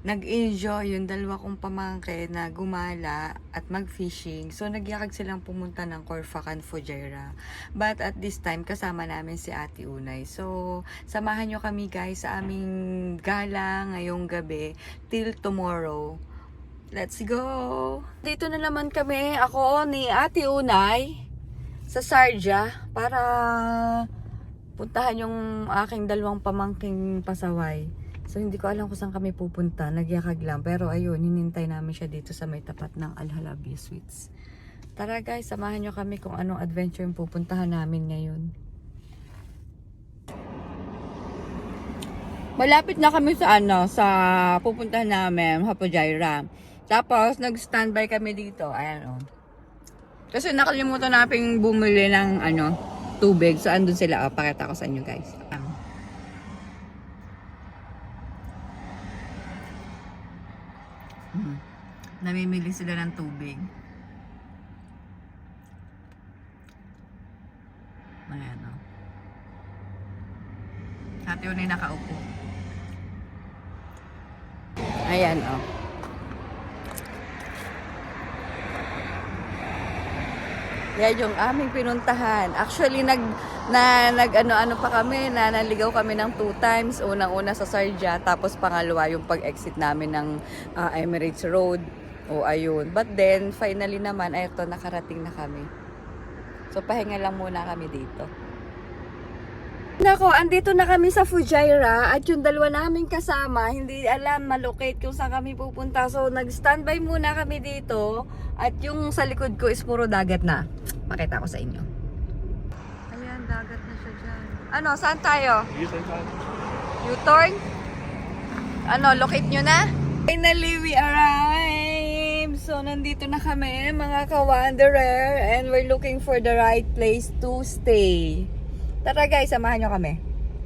nag-enjoy yung dalawa kong pamangkin na gumala at mag-fishing. So, nagyakag silang pumunta ng Corfacan, Fujairah. But at this time, kasama namin si Ate Unay. So, samahan nyo kami guys sa aming gala ngayong gabi till tomorrow. Let's go! Dito na naman kami, ako ni Ate Unay sa Sharjah para puntahan yung aking dalawang pamangking pasaway. So, hindi ko alam kung saan kami pupunta. Nagyakag lang. Pero, ayun, hinintay namin siya dito sa may tapat ng Al Halabia Sweets. Tara guys, samahan nyo kami kung anong adventure yung pupuntahan namin ngayon. Malapit na kami sa sa pupuntahan namin, Fujairah. Tapos, nag-standby kami dito. Ayan, Kasi nakalimutan namin bumili ng, tubig. So, andun sila. Pakita ko sa inyo guys. Namimili sila ng tubig. Ayan, Ate Unay nakaupo. Ayan, Yan yung aming pinuntahan. Actually, nag-ano pa kami, naligaw kami ng 2 times. Unang-una sa Sharjah, tapos pangalawa yung pag-exit namin ng Emirates Road. Ayun. But then, finally naman, eto, nakarating na kami. So, pahinga lang muna kami dito. Nako, andito na kami sa Fujairah at yung dalawa naming kasama, hindi alam malocate kung saan kami pupunta. So, nag-standby muna kami dito at yung sa likod ko is puro dagat na. Pakita ko sa inyo. Ayan, dagat na siya dyan. Saan tayo? U-turn? Locate nyo na? Finally, we arrived! So, nandito na kami, mga ka-wanderer, and we're looking for the right place to stay. Tara guys, samahan nyo kami.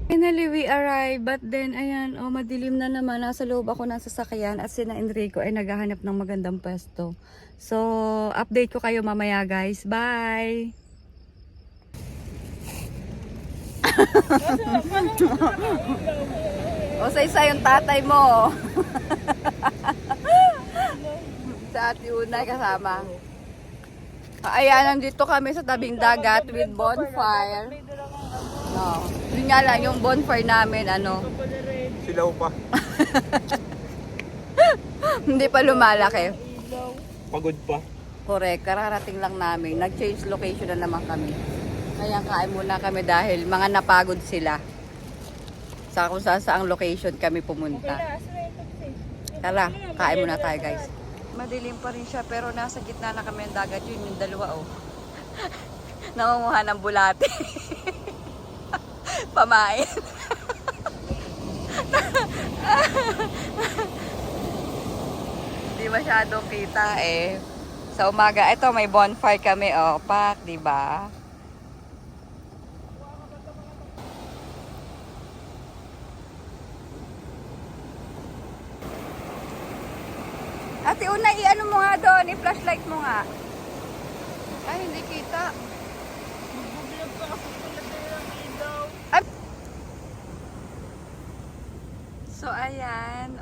Finally, we arrived, but then, ayan, madilim na naman. Nasa loob ako ng sasakyan at sina Enrico ay naghahanap ng magandang pwesto. So, update ko kayo mamaya guys. Bye! Sa yung tatay mo. Sa Ate Unay kasama. Ayan, nandito kami sa tabing dagat with bonfire. Yun nga lang, yung bonfire namin, Silaw pa. hindi pa lumalaki. Pagod pa. Correct, kararating lang namin. Nag-change location na naman kami. Kaya kain muna kami dahil mga napagod sila. Sa kung saan saang location kami pumunta. Tara, kain muna tayo guys. Madilim pa rin siya pero nasa gitna na kami ng dagat. Yun yung dalawa Nangunguha ng bulate. Pamain. Hindi masyadong kita Sa umaga, ito may bonfire kami pak, di ba? Ate Unay, i-ano mo nga doon, i-flashlight mo nga. Ay, hindi kita. Magbublog pa kasi pala tayo ng ilaw. So, ayan,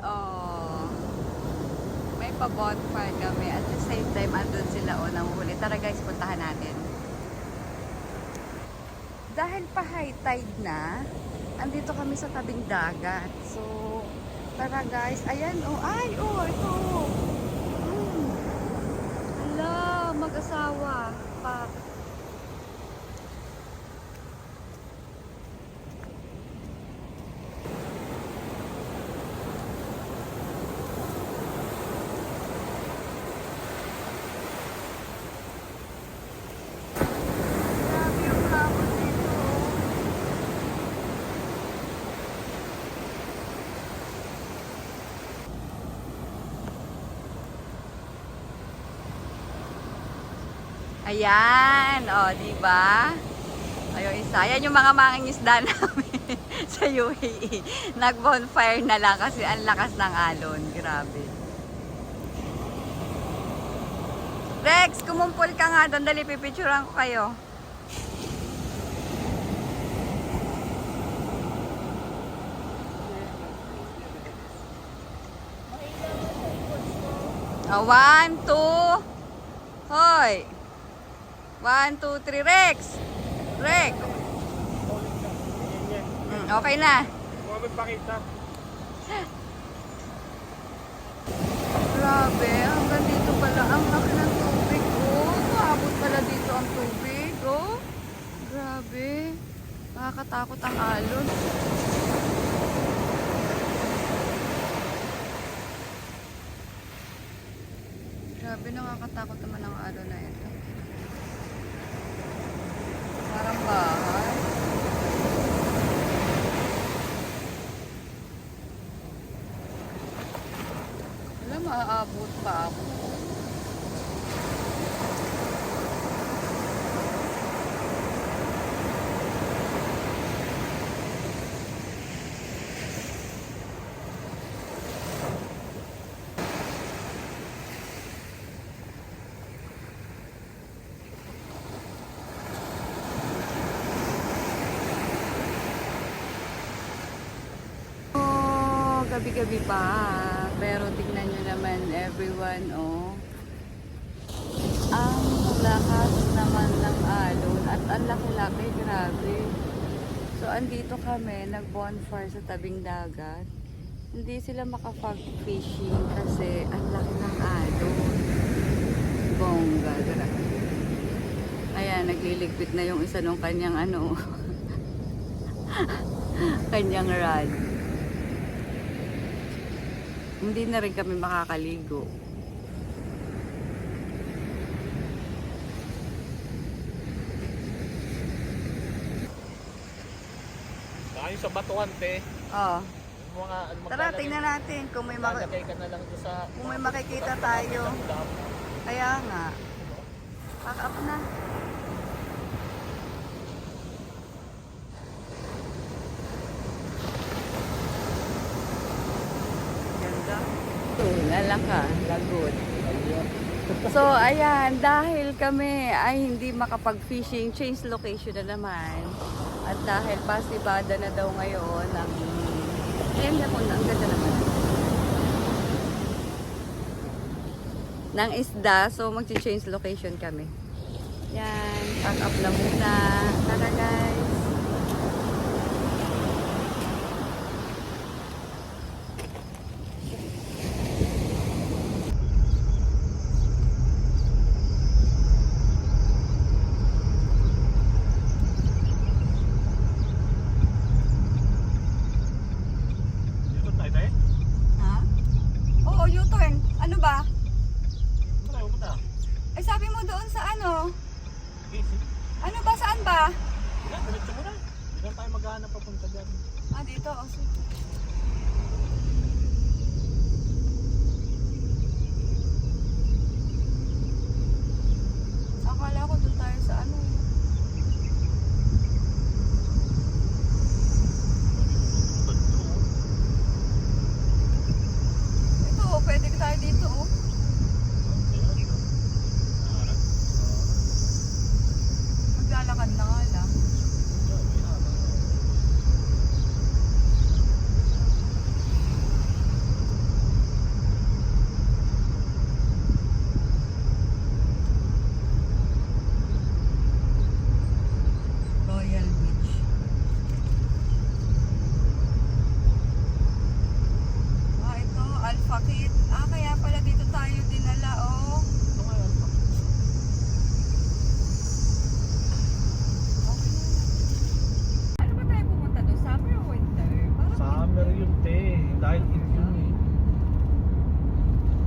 may pa-bonfire kami. At the same time, andun sila nanguhuli. Tara guys, puntahan natin. Dahil pa high tide na, andito kami sa tabing dagat. So, tara guys. Ayan, ito. Hala, mag-asawa. Pak. Ayan, di ba? Ayun, isa. Yan yung mga mangingisda namin sa UAE. Nag-bonfire na lang kasi ang lakas ng alon. Grabe. Rex, kumumpol ka nga doon. Dali, pipicturean ko kayo. 1, 2. Hoy. 1, 2, 3, Rex. Rex. Okay na. Huwag magpakita. Grabe, hanggang dito pala ang laki ng tubig. Oh, maabot pala dito ang tubig. Oh, grabe. Nakakatakot ang alon. Grabe, nakakatakot naman ang alon na ito. Parang bahay. Wala, maaabot pa ako. Oh, gabi-gabi pa. Pero tignan nyo naman everyone, oh. Ang lakas naman ng alon at ang laki-laki, grabe. So, andito kami, nag-bonfire sa tabing dagat. Hindi sila makapag-fishing kasi ang laki ng alon. Bongga, grabe. Kaya nagliligpit na yung isa nung kanyang ano, kanyang rod. Hindi na rin kami makakaligo. Saka yung sa batuhan, te. Oh. Yung mga, Tara, tingnan natin kung may Maglalagay ka na lang doon sa... kung may makikita tayo. Kaya nga. Pack up na. Ganda. Lalaka, lagot. So, ayan, dahil kami ay hindi makapag-fishing, change location na naman. At dahil pasibada na daw ngayon ang... Ayan na po, ang ganda naman. Ng isda, so mag-change location kami. Yan, pack up na muna. Tara guys. Dito tayo, te. Ha? Oo, U-turn. Ano ba? Ano tayo pupunta? Ay, sabi mo doon sa ano? Sige, sige. Ano ba? Saan ba? Sige, diretso mo na. Hindi na tayo maghahanap papunta dyan. Ah, dito. Oh, sige. Akala ko doon tayo sa ano. Ito, oh, pwede tayo dito, oh. Maglalakad na nga lang. Royal Beach. Ah, ito, Alpha Kit. Ah, kaya pala dito tayo dinala, oh. Ito nga yan. Ano ba tayo pumunta doon? Summer o winter? Parang Summer yun, te. Dahil in yun eh.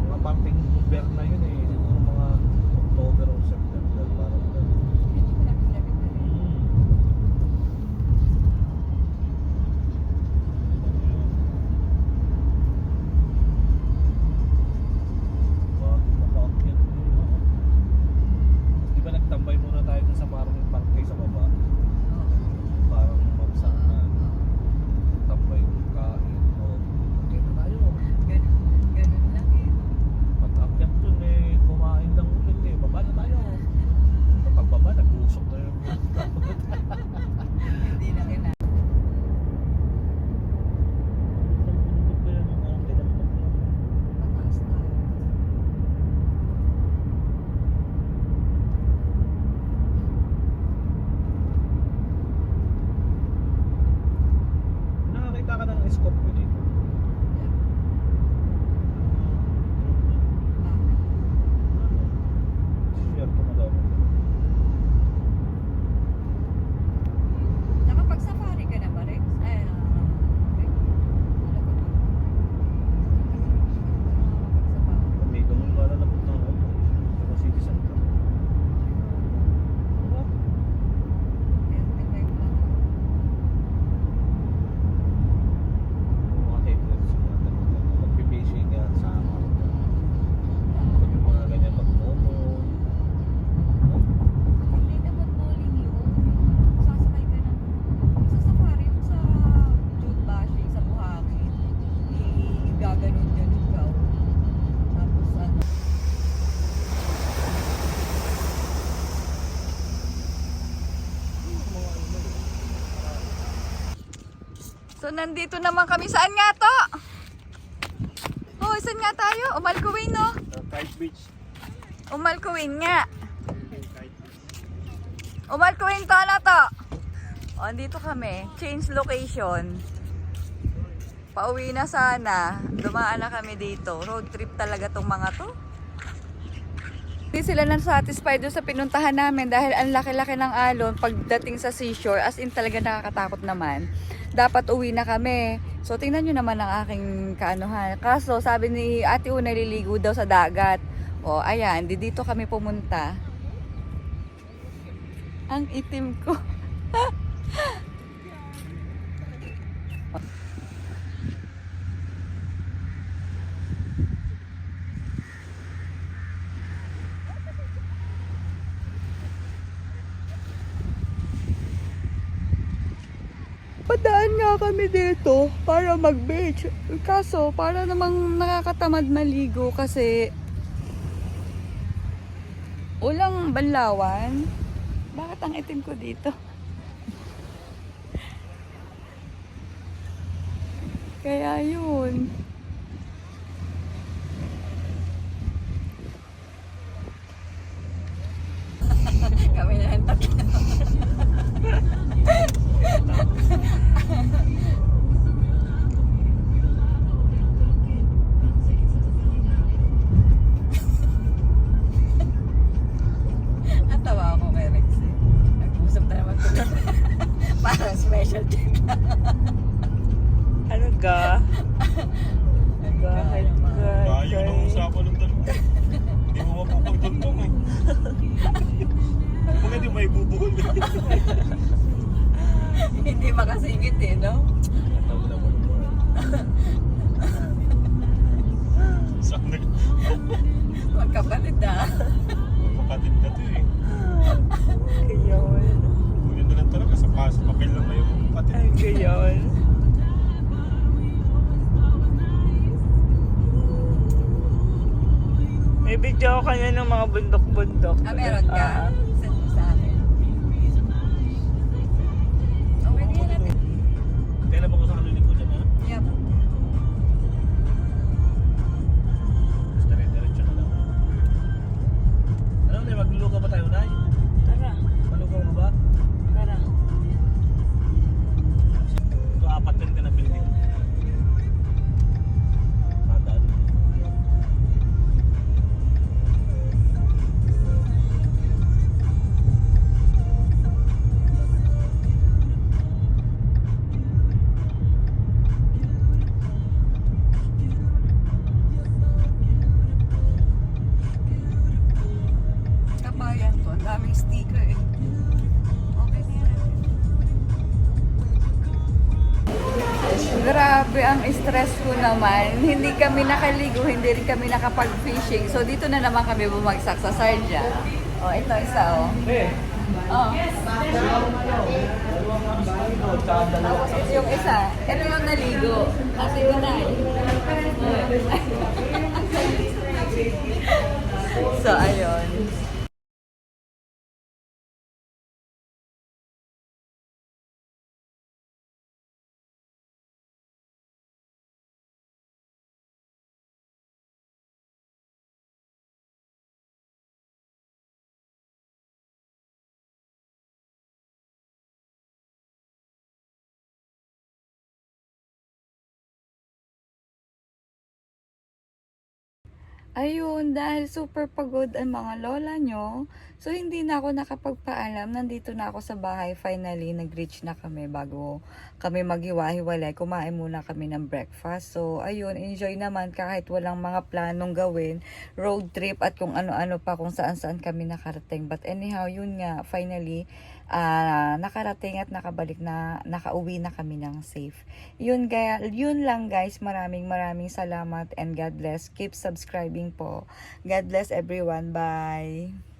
Mga parting November na yun eh. Siguro mga October o September. Parang gano'n. Medyo malapit-lapit na rin. Di ba nagtambay muna tayo dun sa parang parkay sa baba? Parang mamsak na tambay kain o kita tayo. Ganun lang eh. Pag-akyat dun eh, kumain lang ulit eh. Baba na tayo. Scorpio dito. Share ko madami. Nakapag-safari ka na ba, Rex? Okay. Wala pa ba? Nakapag-safari. May ganun malalapit na ako. Sa city center. Wala. 35 lang. Mga haters, mga ganun. Magpipishing yan sa akin. Pag yung mga ganyan magmomo. Hindi naman bowling yun. Yung sasakay ka ng sa safari, yung sa Jude Bashing, sa Buhangin. Gaganon-ganon ka. Tapos ano. So nandito naman kami. Saan nga to? Oh, saan nga tayo? Umalkuwin, no? Kite Beach. Umalkuwin nga. Umalkuwin to na to. O, andito kami. Change location. Pauwi na sana. Dumaan na kami dito. Road trip talaga tong mga to. Hindi sila satisfied doon sa pinuntahan namin dahil ang laki-laki ng alon pagdating sa seashore. As in talaga nakakatakot naman. Dapat uwi na kami. So tingnan nyo naman ang aking kaanuhan. Kaso sabi ni Ate Una naliligo daw sa dagat. O ayan, dito kami pumunta. Ang itim ko. Padaan nga kami dito para mag-beach. Kaso, para namang nakakatamad maligo kasi ulang banlawan. Bakit ang itim ko dito? Kaya yun. Kami na yung tatlo. Natawa ako kay Rex eh. Nag-usap na naman ko. Parang special trip na. Ano ka? Bakit ka? Tayo ng usapan ng dalawa. Hindi mo mapapagdagdag eh. Kung hindi may bubuhol. Hindi makasingit eh, no? Natawa na mo. Saan nag... Magkapatid ah. Kapatid na to eh. Gayon. Kunin na lang talaga sa papel lang na yung kapatid. Ay, gayon. May video ko kanina ng mga bundok-bundok. Ah, meron ka? Send mo sa akin. Okay, di natin. Kaya ba ko sa kanila ko dyan ha? Yep. Tapos dire-diretso na lang. Ano na, magluluka ba tayo, Nay? Tara, Maluka mo ba? tara. Ito, 4 din ka na building. Kadaan. Kabayan to. Ang daming sticker eh. Okay na yan. Grabe ang stress ko naman. Hindi kami nakaligo, hindi rin kami nakapag-fishing. So dito na naman kami bumagsak sa Sarja. Oh, ito isa oh. Oh. Tapos ito yung isa. Ito yung naligo. Kasi yun na So ayun. Ayun, dahil super pagod ang mga lola nyo, so hindi na ako nakapagpaalam. Nandito na ako sa bahay. Finally, nag-reach na kami bago kami maghiwa-hiwalay. Kumain muna kami ng breakfast. So, ayun, enjoy naman kahit walang mga planong gawin. Road trip at kung ano-ano pa, kung saan-saan kami nakarating. But anyhow, yun nga, finally, nakarating at nakauwi na kami ng safe. Yun lang guys, maraming salamat and God bless. Keep subscribing po. God bless everyone. Bye.